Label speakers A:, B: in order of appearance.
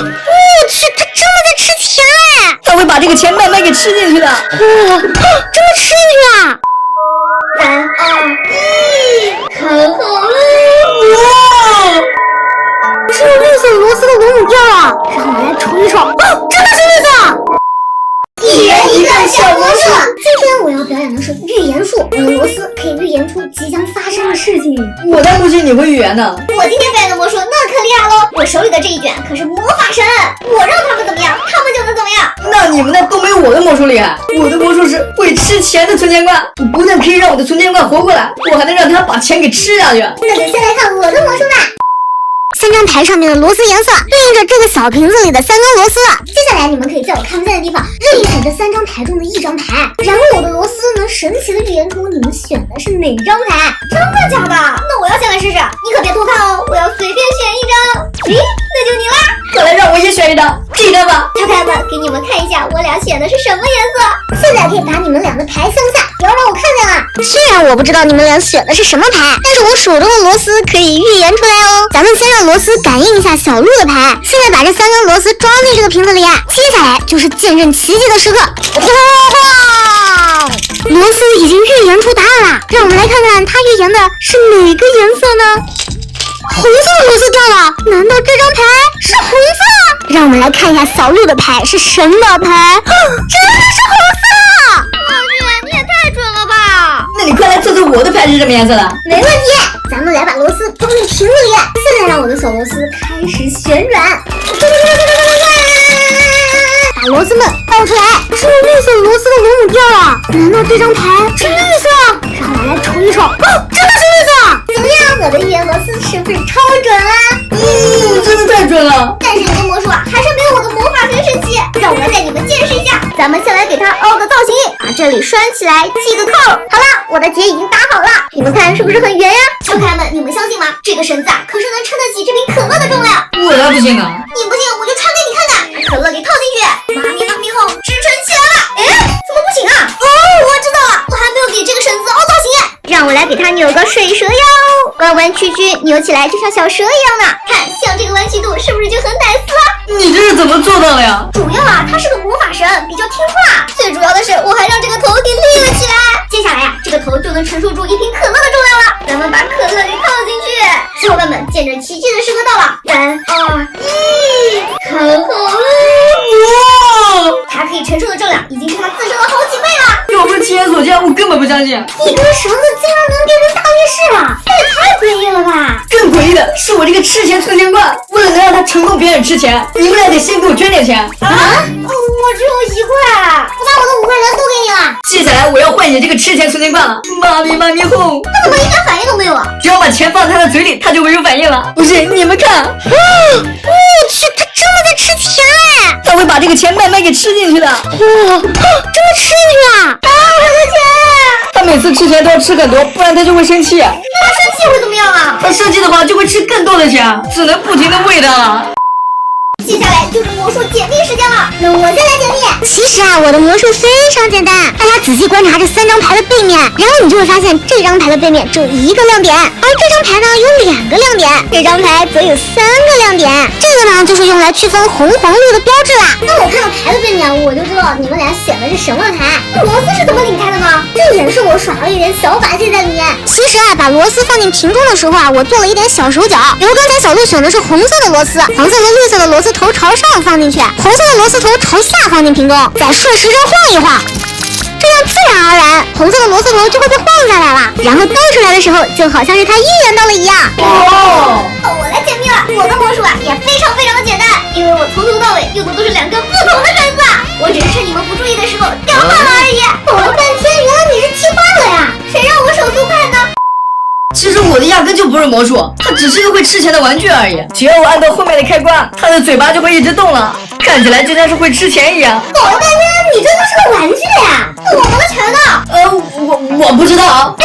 A: 我去，他真的在吃钱哎！
B: 他会把这个钱慢慢给吃进去的。
A: 哇，真的吃进去了！3、2、1，看好了！哇！是绿色螺丝的螺母掉了，让我来瞅一瞅。哦，真的是绿色！一人一个小魔术。今天我要表演的是预言术，我的螺丝可以预言出即将发生的事情。
B: 我才不信你会预言呢！
A: 我今天表演的魔术那可厉害喽！我手里的这一卷可是魔法神，我让他们怎么样，他们就能怎么样。
B: 那你们那都没有我的魔术厉害。我的魔术是会吃钱的存钱罐，不但可以让我的存钱罐活过来，我还能让他把钱给吃下去。
A: 那就先来看我的魔术吧。3张牌上面的螺丝颜色对应着这个小瓶子里的3根螺丝。接下来你们可以在我看不见的地方任意选这3张牌中的1张牌，然后我的螺丝能神奇的预言出你们选的是哪张牌。真的假的？那我要先来试试，你可别偷看哦，我要随便选一张。咦，那就你啦！
B: 快来让我也选一张，这张吧。
A: 小可爱们，给你们看一下我俩选的是什么颜色。现在可以把你们俩的牌向下，不要让我看见了。虽然我不知道你们俩选的是什么牌，但是我手中的螺丝可以预言出来哦。咱们先让螺丝感应一下小鹿的牌，现在把这3根螺丝装进这个瓶子里，接下来就是见证奇迹的时刻。哇！螺丝已经预言出答案了，让我们来看看它预言的是哪个颜色呢？红色的螺丝掉了，难道这张牌是红色？让我们来看一下小鹿的牌是神的牌，真的是红色！我去，你也太准了吧！
B: 那你快来测测我的牌是什么颜色的。
A: 没问题，咱们来把螺丝装进瓶子里，现在让我的小螺丝开始旋转，把螺丝们倒出来。是绿色螺丝的螺母掉了，难道这张牌是绿色？让我来瞅一瞅，真的是绿色！怎么样，我的预言螺丝是不是超准啊？
B: 真的太准了。
A: 但是你的魔术还是没有我的魔法神神奇，让我来带你们见识一下。咱们先来给它凹个造型，把这里拴起来，系个扣。好了，我的结已经打好了，你们看是不是很圆呀？小可爱们，你们相信吗？这个绳子可是能撑得起这瓶可乐的重量。
B: 我才不信呢！
A: 你不信我就穿给你看看，把可乐给套进去，妈咪后支撑起来了。哎，怎么不行啊？哦，我知道了，我还没有给这个绳子凹造型。让我来给它扭个水蛇腰，弯弯曲曲，扭起来就像小蛇一样的。看，像这个弯曲度是不是就很歹丝了？
B: 你这是怎么做到的呀？
A: 主要啊，它是个魔法神，比较听话。最主要的是，我还让这个头给立了起来。接下来呀，这个头就能承受住一瓶可乐的重量了。咱们把可乐给套进去。小伙伴们，见证奇迹的时刻到了！3、2、1，看好了！哇，它可以承受的重量已经是它自身的好几倍了。
B: 要不是亲眼所见，我根本不相信。
A: 一根绳子竟然能变成大力士了，这也太诡异了吧！
B: 更诡异的是我这个吃钱存钱罐，为了能让它承诺别人吃钱，你们俩得先给我捐点钱。
A: 我只有1块，我把我的5块钱都给你了。
B: 接下来我要换你这个吃钱存钱罐了。妈咪哄，
A: 它怎么一点反应都没有啊？
B: 只要把钱放在他的嘴里，他就会有反应了。不信你们看。
A: 我去，他真的在吃钱哎！
B: 他会把这个钱慢慢给吃进去的。
A: 哇，真的吃进去了！我的钱！
B: 他每次吃钱都要吃很多，不然他就会生气。
A: 那他生气会怎么样啊？
B: 他生气的话就会吃更多的钱，只能不停的喂他了。
A: 接下来就是魔术解密时间了，那我先来解密。其实啊，我的魔术非常简单，大家仔细观察这3张牌的背面，然后你就会发现这张牌的背面只有1个亮点，而这张牌呢有2个亮点，这张牌则有3个亮点。这个呢就是用来区分红黄绿的标志啦。当我看到牌的背面，我就知道你们俩选的是什么牌。螺丝是怎么拧开的呢？这也是我耍了一点小把戏在里面。其实啊，把螺丝放进瓶中的时候啊，我做了一点小手脚。比如刚才小鹿选的是红色的螺丝，黄色和绿色的螺丝头朝上放进去，红色的螺丝头朝下放进瓶中，再顺时针晃一晃，这样自然而然红色的螺丝头就会被晃下来了，然后倒出来的时候就好像是它预言到了一样。我来解密了，我的魔术啊也非常非常的简单，因为我从头到尾用的都是2根不同的绳子，我只是趁你们不注意的时候掉断了而已。搞了半天，原来你是替换了呀？谁让我手速快呢？
B: 其实我的压根就不是魔术，它只是个会吃钱的玩具而已。只要我按到后面的开关，它的嘴巴就会一直动了，看起来就像是会吃钱一样。
A: 搞了半天，你这就是个玩具呀？那我们的钱呢？
B: 我不知道。